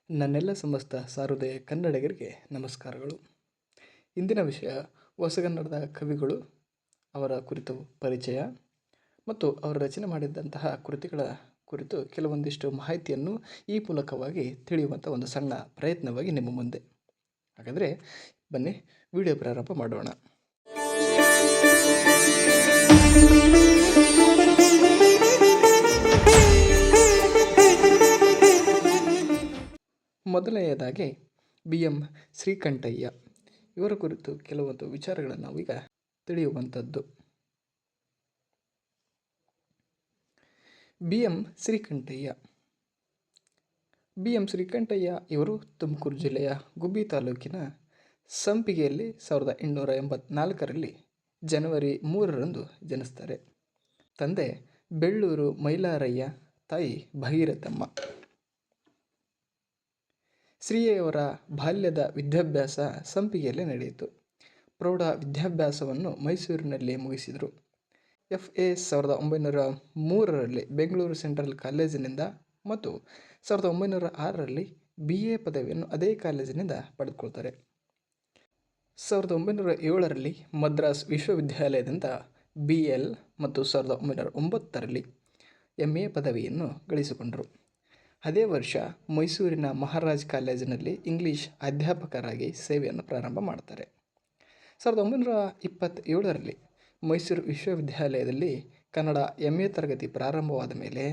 ನನ್ನೆಲ್ಲ ಸಮಸ್ತ ಸಾರುದಯ ಕನ್ನಡಿಗರಿಗೆ ನಮಸ್ಕಾರಗಳು. ಇಂದಿನ ವಿಷಯ ಹೊಸಗನ್ನಡದ ಕವಿಗಳು, ಅವರ ಕುರಿತು ಪರಿಚಯ ಮತ್ತು ಅವರು ರಚನೆ ಮಾಡಿದಂತಹ ಕೃತಿಗಳ ಕುರಿತು ಕೆಲವೊಂದಿಷ್ಟು ಮಾಹಿತಿಯನ್ನು ಈ ಮೂಲಕವಾಗಿ ತಿಳಿಯುವಂಥ ಒಂದು ಸಣ್ಣ ಪ್ರಯತ್ನವಾಗಿ ನಿಮ್ಮ ಮುಂದೆ. ಹಾಗಾದರೆ ಬನ್ನಿ ವಿಡಿಯೋ ಪ್ರಾರಂಭ ಮಾಡೋಣ. ಮೊದಲನೆಯದಾಗಿ BM ಶ್ರೀಕಂಠಯ್ಯ ಇವರ ಕುರಿತು ಕೆಲವೊಂದು ವಿಚಾರಗಳನ್ನು ನಾವೀಗ ತಿಳಿಯುವಂಥದ್ದು. BM ಶ್ರೀಕಂಠಯ್ಯ ಇವರು ತುಮಕೂರು ಜಿಲ್ಲೆಯ ಗುಬ್ಬಿ ತಾಲೂಕಿನ ಸಂಪಿಗೆಯಲ್ಲಿ 1884ರಲ್ಲಿ ಜನವರಿ 3ರಂದು ಜನಿಸ್ತಾರೆ. ತಂದೆ ಬೆಳ್ಳೂರು ಮೈಲಾರಯ್ಯ, ತಾಯಿ ಭಗೀರಥಮ್ಮ. ಶ್ರೀಯವರ ಬಾಲ್ಯದ ವಿದ್ಯಾಭ್ಯಾಸ ಸಂಪಿಗೆಯಲ್ಲೇ ನಡೆಯಿತು. ಪ್ರೌಢ ವಿದ್ಯಾಭ್ಯಾಸವನ್ನು ಮೈಸೂರಿನಲ್ಲಿ ಮುಗಿಸಿದರು. FA 1903ರಲ್ಲಿ ಬೆಂಗಳೂರು ಸೆಂಟ್ರಲ್ ಕಾಲೇಜಿನಿಂದ ಮತ್ತು 1906ರಲ್ಲಿ BA ಪದವಿಯನ್ನು ಅದೇ ಕಾಲೇಜಿನಿಂದ ಪಡೆದುಕೊಳ್ತಾರೆ. 1907ರಲ್ಲಿ ಮದ್ರಾಸ್ ವಿಶ್ವವಿದ್ಯಾಲಯದಿಂದ BL ಮತ್ತು 1909ರಲ್ಲಿ MA ಪದವಿಯನ್ನು ಗಳಿಸಿಕೊಂಡರು. ಅದೇ ವರ್ಷ ಮೈಸೂರಿನ ಮಹಾರಾಜ್ ಕಾಲೇಜಿನಲ್ಲಿ ಇಂಗ್ಲೀಷ್ ಅಧ್ಯಾಪಕರಾಗಿ ಸೇವೆಯನ್ನು ಪ್ರಾರಂಭ ಮಾಡ್ತಾರೆ. 1927ರಲ್ಲಿ ಮೈಸೂರು ವಿಶ್ವವಿದ್ಯಾಲಯದಲ್ಲಿ ಕನ್ನಡ MA ತರಗತಿ ಪ್ರಾರಂಭವಾದ ಮೇಲೆ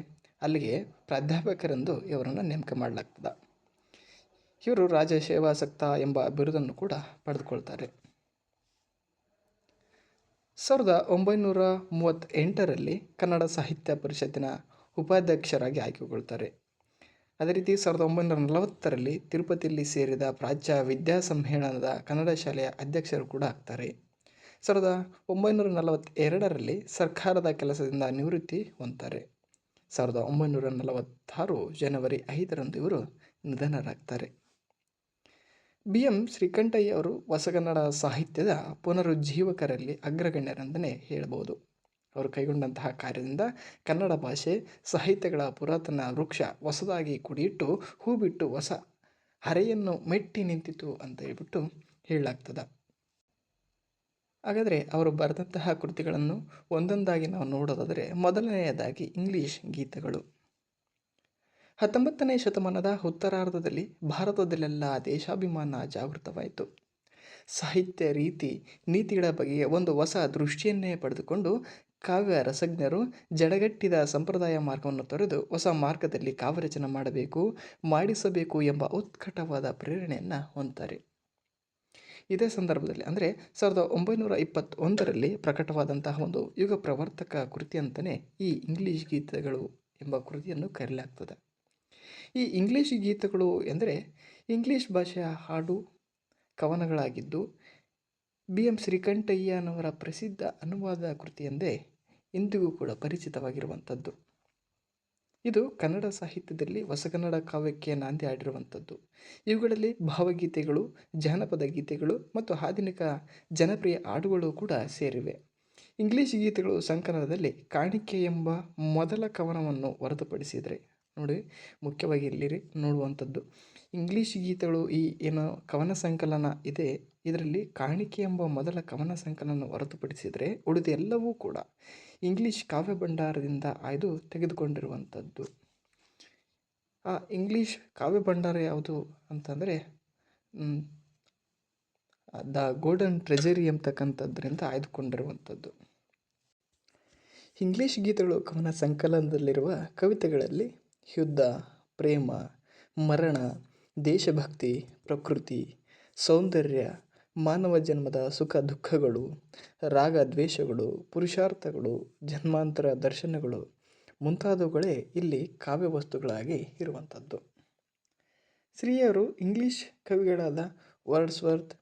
ಅಲ್ಲಿಗೆ ಪ್ರಾಧ್ಯಾಪಕರೆಂದು ಇವರನ್ನು ನೇಮಕ ಮಾಡಲಾಗ್ತದೆ. ಇವರು ರಾಜಸೇವಾಸಕ್ತ ಎಂಬ ಬಿರುದನ್ನು ಕೂಡ ಪಡೆದುಕೊಳ್ತಾರೆ. 1938ರಲ್ಲಿ ಕನ್ನಡ ಸಾಹಿತ್ಯ ಪರಿಷತ್ತಿನ ಉಪಾಧ್ಯಕ್ಷರಾಗಿ ಆಯ್ಕೆಗೊಳ್ತಾರೆ. ಅದೇ ರೀತಿ 1940ರಲ್ಲಿ ತಿರುಪತಿಯಲ್ಲಿ ಸೇರಿದ ಪ್ರಾಚ್ಯ ವಿದ್ಯಾಸಮ್ಮೇಳನದ ಕನ್ನಡ ಶಾಲೆಯ ಅಧ್ಯಕ್ಷರು ಕೂಡ ಆಗ್ತಾರೆ. 1942ರಲ್ಲಿ ಸರ್ಕಾರದ ಕೆಲಸದಿಂದ ನಿವೃತ್ತಿ ಹೊಂದ್ತಾರೆ. 1946 ಜನವರಿ 5ರಂದು ಇವರು ನಿಧನರಾಗ್ತಾರೆ. BM ಶ್ರೀಕಂಠಯ್ಯ ಅವರು ಹೊಸಗನ್ನಡ ಸಾಹಿತ್ಯದ ಪುನರುಜ್ಜೀವಕರಲ್ಲಿ ಅಗ್ರಗಣ್ಯರೆಂದನೇ ಹೇಳಬಹುದು. ಅವರು ಕೈಗೊಂಡಂತಹ ಕಾರ್ಯದಿಂದ ಕನ್ನಡ ಭಾಷೆ ಸಾಹಿತ್ಯಗಳ ಪುರಾತನ ವೃಕ್ಷ ಹೊಸದಾಗಿ ಕುಡಿಯಿಟ್ಟು ಹೂ ಬಿಟ್ಟು ಹೊಸ ಹರೆಯನ್ನು ಮೆಟ್ಟಿ ನಿಂತಿತು ಅಂತ ಹೇಳ್ಬಿಟ್ಟು ಹೇಳಲಾಗ್ತದೆ. ಹಾಗಾದರೆ ಅವರು ಬರೆದಂತಹ ಕೃತಿಗಳನ್ನು ಒಂದೊಂದಾಗಿ ನಾವು ನೋಡೋದಾದರೆ, ಮೊದಲನೆಯದಾಗಿ ಇಂಗ್ಲೀಷ್ ಗೀತೆಗಳು. 19ನೇ ಶತಮಾನದ ಉತ್ತರಾರ್ಧದಲ್ಲಿ ಭಾರತದಲ್ಲೆಲ್ಲ ದೇಶಾಭಿಮಾನ ಜಾಗೃತವಾಯಿತು. ಸಾಹಿತ್ಯ ರೀತಿ ನೀತಿಗಳ ಬಗೆಗೆ ಒಂದು ಹೊಸ ದೃಷ್ಟಿಯನ್ನೇ ಪಡೆದುಕೊಂಡು ಕಾವ್ಯ ರಸಜ್ಞರು ಜಡಗಟ್ಟಿದ ಸಂಪ್ರದಾಯ ಮಾರ್ಗವನ್ನು ತೊರೆದು ಹೊಸ ಮಾರ್ಗದಲ್ಲಿ ಕಾವ್ಯರಚನೆ ಮಾಡಿಸಬೇಕು ಎಂಬ ಉತ್ಕಟವಾದ ಪ್ರೇರಣೆಯನ್ನು ಹೊಂದ್ತಾರೆ. ಇದೇ ಸಂದರ್ಭದಲ್ಲಿ ಅಂದರೆ 1921ರಲ್ಲಿ ಪ್ರಕಟವಾದಂತಹ ಒಂದು ಯುಗ ಪ್ರವರ್ತಕ ಕೃತಿ ಅಂತಲೇ ಈ ಇಂಗ್ಲೀಷ್ ಗೀತೆಗಳು ಎಂಬ ಕೃತಿಯನ್ನು ಕರೆಯಲಾಗ್ತದೆ. ಈ ಇಂಗ್ಲೀಷ್ ಗೀತೆಗಳು ಎಂದರೆ ಇಂಗ್ಲೀಷ್ ಭಾಷೆಯ ಹಾಡು ಕವನಗಳಾಗಿದ್ದು BM ಶ್ರೀಕಂಠಯ್ಯನವರ ಪ್ರಸಿದ್ಧ ಅನುವಾದ ಕೃತಿಯೆಂದೇ ಇಂದಿಗೂ ಕೂಡ ಪರಿಚಿತವಾಗಿರುವಂಥದ್ದು. ಇದು ಕನ್ನಡ ಸಾಹಿತ್ಯದಲ್ಲಿ ಹೊಸಗನ್ನಡ ಕಾವ್ಯಕ್ಕೆ ನಾಂದಿ ಆಡಿರುವಂಥದ್ದು. ಇವುಗಳಲ್ಲಿ ಭಾವಗೀತೆಗಳು, ಜಾನಪದ ಗೀತೆಗಳು ಮತ್ತು ಆಧುನಿಕ ಜನಪ್ರಿಯ ಹಾಡುಗಳು ಕೂಡ ಸೇರಿವೆ. ಇಂಗ್ಲೀಷ್ ಗೀತೆಗಳು ಸಂಕಲನದಲ್ಲಿ ಕಾಣಿಕೆ ಎಂಬ ಮೊದಲ ಕವನವನ್ನು ಹೊರತುಪಡಿಸಿದರೆ, ನೋಡಿ ಮುಖ್ಯವಾಗಿ ಇಲ್ಲಿ ನೋಡುವಂಥದ್ದು, ಇಂಗ್ಲೀಷ್ ಗೀತೆಗಳು ಈ ಏನು ಕವನ ಸಂಕಲನ ಇದೆ ಇದರಲ್ಲಿ ಕಾಣಿಕೆ ಎಂಬ ಮೊದಲ ಕವನ ಸಂಕಲನ ಹೊರತುಪಡಿಸಿದರೆ ಉಳಿದ ಎಲ್ಲವೂ ಕೂಡ ಇಂಗ್ಲೀಷ್ ಕಾವ್ಯ ಭಂಡಾರದಿಂದ ಆಯ್ದು ತೆಗೆದುಕೊಂಡಿರುವಂಥದ್ದು. ಆ ಇಂಗ್ಲೀಷ್ ಕಾವ್ಯ ಭಂಡಾರ ಯಾವುದು ಅಂತಂದರೆ ದ ಗೋಲ್ಡನ್ ಟ್ರೆಜರಿ ಎಂಬತಕ್ಕಂಥದ್ರಿಂದ ಆಯ್ದುಕೊಂಡಿರುವಂಥದ್ದು. ಇಂಗ್ಲೀಷ್ ಗೀತೆಗಳು ಕವನ ಸಂಕಲನದಲ್ಲಿರುವ ಕವಿತೆಗಳಲ್ಲಿ ಯುದ್ಧ, ಪ್ರೇಮ, ಮರಣ, ದೇಶಭಕ್ತಿ, ಪ್ರಕೃತಿ, ಸೌಂದರ್ಯ, ಮಾನವ ಜನ್ಮದ ಸುಖ ದುಃಖಗಳು, ರಾಗ ದ್ವೇಷಗಳು, ಪುರುಷಾರ್ಥಗಳು, ಜನ್ಮಾಂತರ ದರ್ಶನಗಳು ಮುಂತಾದವುಗಳೇ ಇಲ್ಲಿ ಕಾವ್ಯ ವಸ್ತುಗಳಾಗಿ ಇರುವಂಥದ್ದು. ಶ್ರೀಯವರು ಇಂಗ್ಲೀಷ್ ಕವಿಗಳಾದ Wordsworth,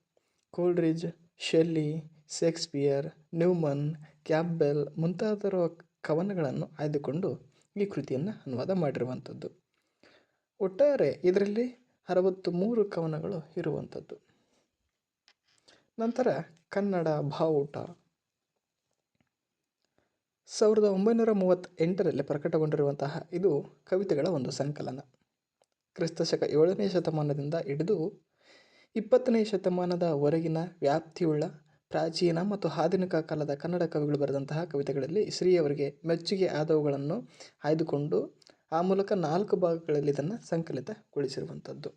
Coleridge, Shelley, Shakespeare, Newman, Campbell ಮುಂತಾದವರ ಕವನಗಳನ್ನು ಆಯ್ದುಕೊಂಡು ಈ ಕೃತಿಯನ್ನು ಅನುವಾದ ಮಾಡಿರುವಂಥದ್ದು. ಒಟ್ಟಾರೆ ಇದರಲ್ಲಿ 63 ಕವನಗಳು ಇರುವಂಥದ್ದು. ನಂತರ ಕನ್ನಡ ಬಾವುಟ 1938ರಲ್ಲಿ ಪ್ರಕಟಗೊಂಡಿರುವಂತಹ ಇದು ಕವಿತೆಗಳ ಒಂದು ಸಂಕಲನ. ಕ್ರಿಸ್ತಶಕ 7ನೇ ಶತಮಾನದಿಂದ ಹಿಡಿದು 20ನೇ ಶತಮಾನದವರೆಗಿನ ವ್ಯಾಪ್ತಿಯುಳ್ಳ ಪ್ರಾಚೀನ ಮತ್ತು ಆಧುನಿಕ ಕಾಲದ ಕನ್ನಡ ಕವಿಗಳು ಬರೆದಂತಹ ಕವಿತೆಗಳಲ್ಲಿ ಶ್ರೀಯವರಿಗೆ ಮೆಚ್ಚುಗೆ ಆದವುಗಳನ್ನು ಆಯ್ದುಕೊಂಡು ಆ ಮೂಲಕ 4 ಭಾಗಗಳಲ್ಲಿ ಇದನ್ನು ಸಂಕಲಿತಗೊಳಿಸಿರುವಂಥದ್ದು.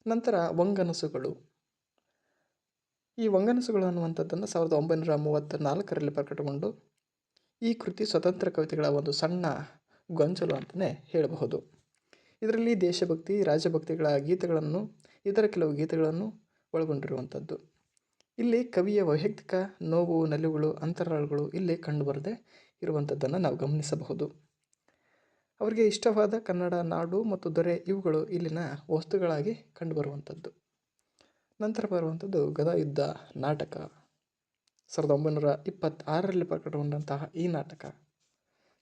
ನಂತರ ವಂಗನಸುಗಳು. ಈ ವಂಗನಸುಗಳು ಅನ್ನುವಂಥದ್ದನ್ನು 1934ರಲ್ಲಿ ಪ್ರಕಟಗೊಂಡು ಈ ಕೃತಿ ಸ್ವತಂತ್ರ ಕವಿತೆಗಳ ಒಂದು ಸಣ್ಣ ಗೊಂಚಲು ಅಂತಲೇ ಹೇಳಬಹುದು. ಇದರಲ್ಲಿ ದೇಶಭಕ್ತಿ, ರಾಜಭಕ್ತಿಗಳ ಗೀತೆಗಳನ್ನು, ಇತರ ಕೆಲವು ಗೀತೆಗಳನ್ನು ಒಳಗೊಂಡಿರುವಂಥದ್ದು. ಇಲ್ಲಿ ಕವಿಯ ವೈಯಕ್ತಿಕ ನೋವು, ನಲಿವುಗಳು, ಅಂತರಾಳಗಳು ಇಲ್ಲಿ ಕಂಡುಬರದೆ ಇರುವಂಥದ್ದನ್ನು ನಾವು ಗಮನಿಸಬಹುದು. ಅವರಿಗೆ ಇಷ್ಟವಾದ ಕನ್ನಡ ನಾಡು ಮತ್ತು ದೊರೆ ಇವುಗಳು ಇಲ್ಲಿನ ವಸ್ತುಗಳಾಗಿ ಕಂಡುಬರುವಂಥದ್ದು. ನಂತರ ಬರುವಂಥದ್ದು ಗದಾಯುದ್ಧ ನಾಟಕ. 1926ರಲ್ಲಿ ಪ್ರಕಟಗೊಂಡಂತಹ ಈ ನಾಟಕ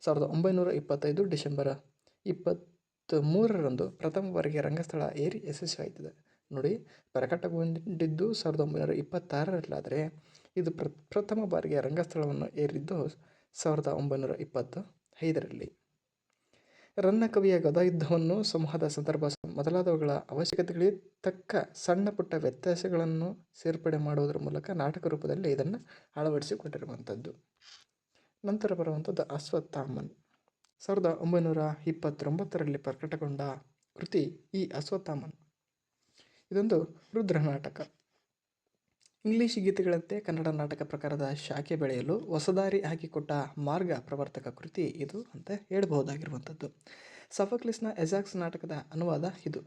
1925 ಡಿಸೆಂಬರ್ 23ರಂದು ಪ್ರಥಮ ಬಾರಿಗೆ ರಂಗಸ್ಥಳ ಏರಿ ಯಶಸ್ವಿಯಾಯ್ತದೆ. ನೋಡಿ, ಪ್ರಕಟಗೊಂಡಿದ್ದು 1926ರಲ್ಲಾದರೆ ಇದು ಪ್ರಥಮ ಬಾರಿಗೆ ರಂಗಸ್ಥಳವನ್ನು ಏರಿದ್ದು 1925ರಲ್ಲಿ. ರನ್ನ ಕವಿಯ ಗದಾಯುದ್ಧವನ್ನು ಸಮೂಹದ ಸಂದರ್ಭ ಮೊದಲಾದವುಗಳ ಅವಶ್ಯಕತೆಗಳಿಗೆ ತಕ್ಕ ಸಣ್ಣ ಪುಟ್ಟ ವ್ಯತ್ಯಾಸಗಳನ್ನು ಸೇರ್ಪಡೆ ಮಾಡುವುದರ ಮೂಲಕ ನಾಟಕ ರೂಪದಲ್ಲಿ ಇದನ್ನು ಅಳವಡಿಸಿಕೊಂಡಿರುವಂಥದ್ದು. ನಂತರ ಬರುವಂಥದ್ದು ಅಶ್ವತ್ಥಾಮನ್. 1929ರಲ್ಲಿ ಪ್ರಕಟಗೊಂಡ ಕೃತಿ ಈ ಅಶ್ವತ್ಥಾಮನ್. ಇದೊಂದು ರುದ್ರ ನಾಟಕ. ಇಂಗ್ಲಿಷ್ ಗೀತೆಗಳಂತೆ ಕನ್ನಡ ನಾಟಕ ಪ್ರಕಾರದ ಶಾಖೆ ಬೆಳೆಯಲು ಹೊಸದಾರಿ ಹಾಕಿಕೊಟ್ಟ ಮಾರ್ಗ ಪ್ರವರ್ತಕ ಕೃತಿ ಇದು ಅಂತ ಹೇಳಬಹುದಾಗಿರುವಂಥದ್ದು. ಸಫಕ್ಲಿಸ್ನ ಎಜಾಕ್ಸ್ ನಾಟಕದ ಅನುವಾದ ಇದು.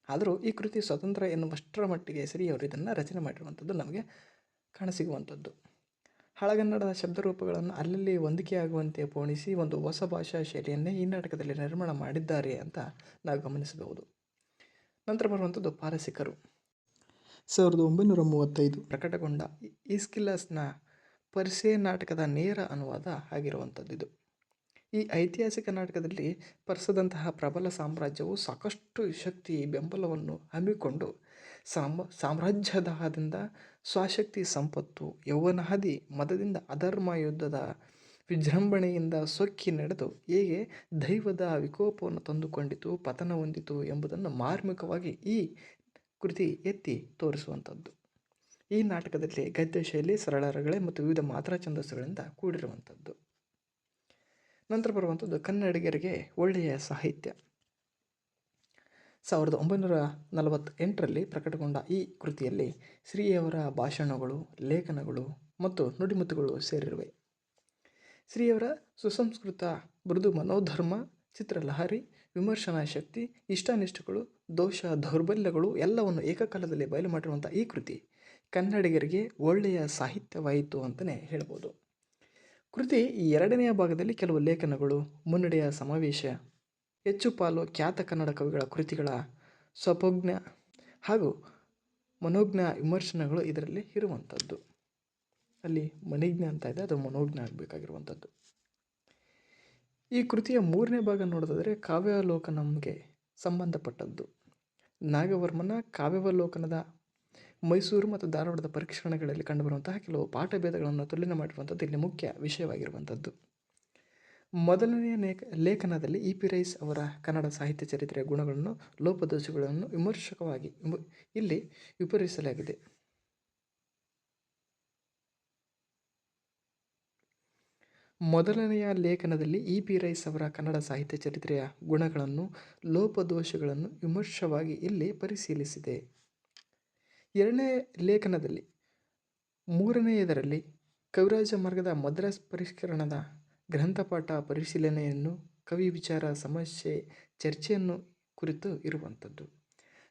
ಆದರೂ ಈ ಕೃತಿ ಸ್ವತಂತ್ರ ಎನ್ನುವಷ್ಟರ ಮಟ್ಟಿಗೆ ಶ್ರೀಯವರು ಇದನ್ನು ರಚನೆ ಮಾಡಿರುವಂಥದ್ದು ನಮಗೆ ಕಾಣಸಿಗುವಂಥದ್ದು. ಹಳಗನ್ನಡದ ಶಬ್ದರೂಪಗಳನ್ನು ಅಲ್ಲಲ್ಲಿ ಹೊಂದಿಕೆಯಾಗುವಂತೆ ಪೋಣಿಸಿ ಒಂದು ಹೊಸ ಭಾಷಾ ಶೈಲಿಯನ್ನೇ ಈ ನಾಟಕದಲ್ಲಿ ನಿರ್ಮಾಣ ಮಾಡಿದ್ದಾರೆ ಅಂತ ನಾವು ಗಮನಿಸಬಹುದು. ನಂತರ ಬರುವಂಥದ್ದು ಪಾರಸಿಕರು. 1935 ಪ್ರಕಟಗೊಂಡ ಈಸ್ಕಿಲಸ್ನ ಪರ್ಸೆ ನಾಟಕದ ನೇರ ಅನುವಾದ ಆಗಿರುವಂಥದ್ದು ಇದು. ಈ ಐತಿಹಾಸಿಕ ನಾಟಕದಲ್ಲಿ ಪರ್ಸದಂತಹ ಪ್ರಬಲ ಸಾಮ್ರಾಜ್ಯವು ಸಾಕಷ್ಟು ಶಕ್ತಿ ಬೆಂಬಲವನ್ನು ಹಮ್ಮಿಕೊಂಡು ಸಾಮ್ರಾಜ್ಯದಾದ್ಯಂತ ಸ್ವಶಕ್ತಿ ಸಂಪತ್ತು, ಯೌವನಾದಿ ಮದದಿಂದ ಅಧರ್ಮ ಯುದ್ಧದ ವಿಜೃಂಭಣೆಯಿಂದ ಸೊಕ್ಕಿ ನಡೆದು ಹೇಗೆ ದೈವದ ವಿಕೋಪವನ್ನು ತಂದುಕೊಂಡಿತು, ಪತನ ಹೊಂದಿತು ಎಂಬುದನ್ನು ಮಾರ್ಮಿಕವಾಗಿ ಈ ಕೃತಿ ಎತ್ತಿ ತೋರಿಸುವಂಥದ್ದು. ಈ ನಾಟಕದಲ್ಲಿ ಗದ್ಯ ಶೈಲಿ, ಸರಳ ರಗಳೆ ಮತ್ತು ವಿವಿಧ ಮಾತ್ರಾ ಛಂದಸ್ಸುಗಳಿಂದ ಕೂಡಿರುವಂಥದ್ದು. ನಂತರ ಬರುವಂಥದ್ದು ಕನ್ನಡಿಗರಿಗೆ ಒಳ್ಳೆಯ ಸಾಹಿತ್ಯ. 1948ರಲ್ಲಿ ಪ್ರಕಟಗೊಂಡ ಈ ಕೃತಿಯಲ್ಲಿ ಶ್ರೀಯವರ ಭಾಷಣಗಳು, ಲೇಖನಗಳು ಮತ್ತು ನುಡಿಮುತ್ತುಗಳು ಸೇರಿರುವೆ. ಶ್ರೀಯವರ ಸುಸಂಸ್ಕೃತ ಮೃದು ಮನೋಧರ್ಮ, ಚಿತ್ರಲಹರಿ, ವಿಮರ್ಶನಾ ಶಕ್ತಿ, ಇಷ್ಟಾನಿಷ್ಟಗಳು, ದೋಷ ದೌರ್ಬಲ್ಯಗಳು ಎಲ್ಲವನ್ನು ಏಕಕಾಲದಲ್ಲಿ ಬಯಲು ಮಾಡಿರುವಂಥ ಈ ಕೃತಿ ಕನ್ನಡಿಗರಿಗೆ ಒಳ್ಳೆಯ ಸಾಹಿತ್ಯವಾಯಿತು ಅಂತಲೇ ಹೇಳ್ಬೋದು. ಕೃತಿ ಎರಡನೆಯ ಭಾಗದಲ್ಲಿ ಕೆಲವು ಲೇಖನಗಳು, ಮುನ್ನಡೆಯ ಸಮಾವೇಶ, ಹೆಚ್ಚು ಪಾಲು ಖ್ಯಾತ ಕನ್ನಡ ಕವಿಗಳ ಕೃತಿಗಳ ಸ್ವಪೋಜ್ಞ ಹಾಗೂ ಮನೋಜ್ಞ ವಿಮರ್ಶನಗಳು ಇದರಲ್ಲಿ ಇರುವಂಥದ್ದು. ಅಲ್ಲಿ ಮನಿಜ್ಞ ಅಂತ ಇದೆ, ಅದು ಮನೋಜ್ಞ ಆಗಬೇಕಾಗಿರುವಂಥದ್ದು. ಈ ಕೃತಿಯ 3ನೇ ಭಾಗ ನೋಡೋದಾದರೆ ಕಾವ್ಯಾವಲೋಕನಂಗೆ ಸಂಬಂಧಪಟ್ಟದ್ದು. ನಾಗವರ್ಮನ ಕಾವ್ಯಾವಲೋಕನದ ಮೈಸೂರು ಮತ್ತು ಧಾರವಾಡದ ಪರಿಷ್ಕರಣೆಗಳಲ್ಲಿ ಕಂಡುಬರುವಂತಹ ಕೆಲವು ಪಾಠಭೇದಗಳನ್ನು ತುಲನೆ ಮಾಡಿರುವಂಥದ್ದು ಇಲ್ಲಿ ಮುಖ್ಯ ವಿಷಯವಾಗಿರುವಂಥದ್ದು. ಮೊದಲನೆಯ ಲೇಖನದಲ್ಲಿ ಇ.ಪಿ. ರೈಸ್ ಅವರ ಕನ್ನಡ ಸಾಹಿತ್ಯ ಚರಿತ್ರೆಯ ಗುಣಗಳನ್ನು, ಲೋಪದೋಷಗಳನ್ನು ವಿಮರ್ಶಕವಾಗಿ ಇಲ್ಲಿ ವಿವರಿಸಲಾಗಿದೆ. ಮೊದಲನೆಯ ಲೇಖನದಲ್ಲಿ ಇ.ಪಿ. ರೈಸ್ ಅವರ ಕನ್ನಡ ಸಾಹಿತ್ಯ ಚರಿತ್ರೆಯ ಗುಣಗಳನ್ನು, ಲೋಪದೋಷಗಳನ್ನು ವಿಮರ್ಶವಾಗಿ ಇಲ್ಲಿ ಪರಿಶೀಲಿಸಿದೆ. ಎರಡನೇ ಲೇಖನದಲ್ಲಿ 3ನೇಯದರಲ್ಲಿ ಕವಿರಾಜ ಮಾರ್ಗದ ಮದ್ರಾಸ್ ಪರಿಷ್ಕರಣದ ಗ್ರಂಥಪಾಠ ಪರಿಶೀಲನೆಯನ್ನು, ಕವಿ ವಿಚಾರ ಸಮಸ್ಯೆ ಚರ್ಚೆಯನ್ನು ಕುರಿತು ಇರುವಂಥದ್ದು.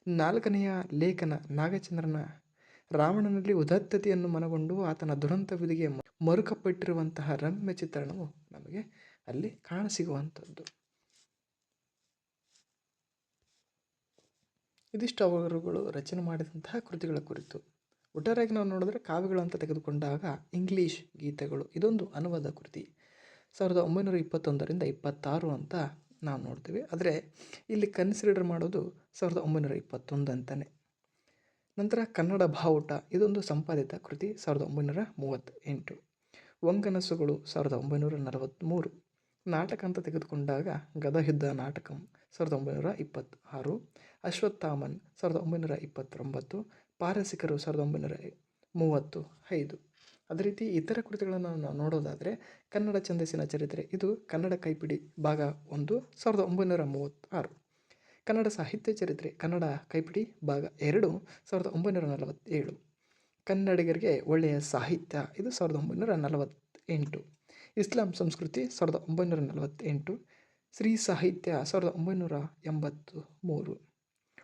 4ನೆಯ ಲೇಖನ ನಾಗಚಂದ್ರನ ರಾವಣನಲ್ಲಿ ಉದಾತ್ತತೆಯನ್ನು ಮನಗೊಂಡು ಆತನ ದುರಂತ ವಿಧಿಗೆ ಮರುಕಪಟ್ಟಿರುವಂತಹ ರಮ್ಯ ಚಿತ್ರಣವು ನಮಗೆ ಅಲ್ಲಿ ಕಾಣಸಿಗುವಂಥದ್ದು. ಇದಿಷ್ಟು ಅವರುಗಳು ರಚನೆ ಮಾಡಿದಂತಹ ಕೃತಿಗಳ ಕುರಿತು. ಒಟ್ಟಾರೆಯಾಗಿ ನಾವು ನೋಡಿದ್ರೆ ಕಾವ್ಯಗಳು ಅಂತ ತೆಗೆದುಕೊಂಡಾಗ ಇಂಗ್ಲೀಷ್ ಗೀತೆಗಳು ಇದೊಂದು ಅನುವಾದ ಕೃತಿ 1921ರಿಂದ 26 ಅಂತ ನಾವು ನೋಡ್ತೀವಿ. ಆದರೆ ಇಲ್ಲಿ ಕನ್ಸಿಡರ್ ಮಾಡೋದು 1921 ಅಂತಲೇ. ನಂತರ ಕನ್ನಡ ಬಾವುಟ ಇದೊಂದು ಸಂಪಾದಿತ ಕೃತಿ 1938. ವಂಗನಸುಗಳು 1943. ನಾಟಕ ಅಂತ ತೆಗೆದುಕೊಂಡಾಗ ಗದಯುದ್ಧ ನಾಟಕಂ 1926, ಅಶ್ವತ್ಥಾಮನ್ 1929, ಪಾರಸಿಕರು 1935. ಅದೇ ರೀತಿ ಇತರ ಕೃತಿಗಳನ್ನು ನಾವು ನೋಡೋದಾದರೆ ಕನ್ನಡ ಛಂದಸ್ಸಿನ ಚರಿತ್ರೆ, ಇದು ಕನ್ನಡ ಕೈಪಿಡಿ ಭಾಗ 1 1936. ಕನ್ನಡ ಸಾಹಿತ್ಯ ಚರಿತ್ರೆ ಕನ್ನಡ ಕೈಪಿಡಿ ಭಾಗ 2 1947. ಕನ್ನಡಿಗರಿಗೆ ಒಳ್ಳೆಯ ಸಾಹಿತ್ಯ, ಇದು 1948. ಇಸ್ಲಾಂ ಸಂಸ್ಕೃತಿ 1948. ಸ್ತ್ರೀ ಸಾಹಿತ್ಯ 1983.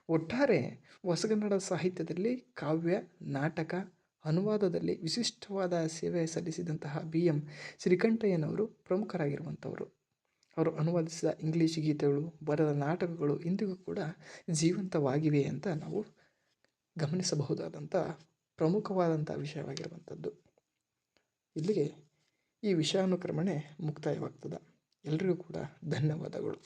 ಒಟ್ಟಾರೆ ಹೊಸಗನ್ನಡ ಸಾಹಿತ್ಯದಲ್ಲಿ ಕಾವ್ಯ, ನಾಟಕ, ಅನುವಾದದಲ್ಲಿ ವಿಶಿಷ್ಟವಾದ ಸೇವೆ ಸಲ್ಲಿಸಿದಂತಹ BM ಶ್ರೀಕಂಠಯ್ಯನವರು ಪ್ರಮುಖರಾಗಿರುವಂಥವರು. ಅವರು ಅನುವಾದಿಸಿದ ಇಂಗ್ಲೀಷ್ ಗೀತೆಗಳು, ಬರೆದ ನಾಟಕಗಳು ಇಂದಿಗೂ ಕೂಡ ಜೀವಂತವಾಗಿವೆ ಅಂತ ನಾವು ಗಮನಿಸಬಹುದಾದಂಥ ಪ್ರಮುಖವಾದಂಥ ವಿಷಯವಾಗಿರುವಂಥದ್ದು. ಇಲ್ಲಿಗೆ ಈ ವಿಷಯಾನುಕ್ರಮಣೆ ಮುಕ್ತಾಯವಾಗ್ತದೆ. ಎಲ್ರಿಗೂ ಕೂಡ ಧನ್ಯವಾದಗಳು.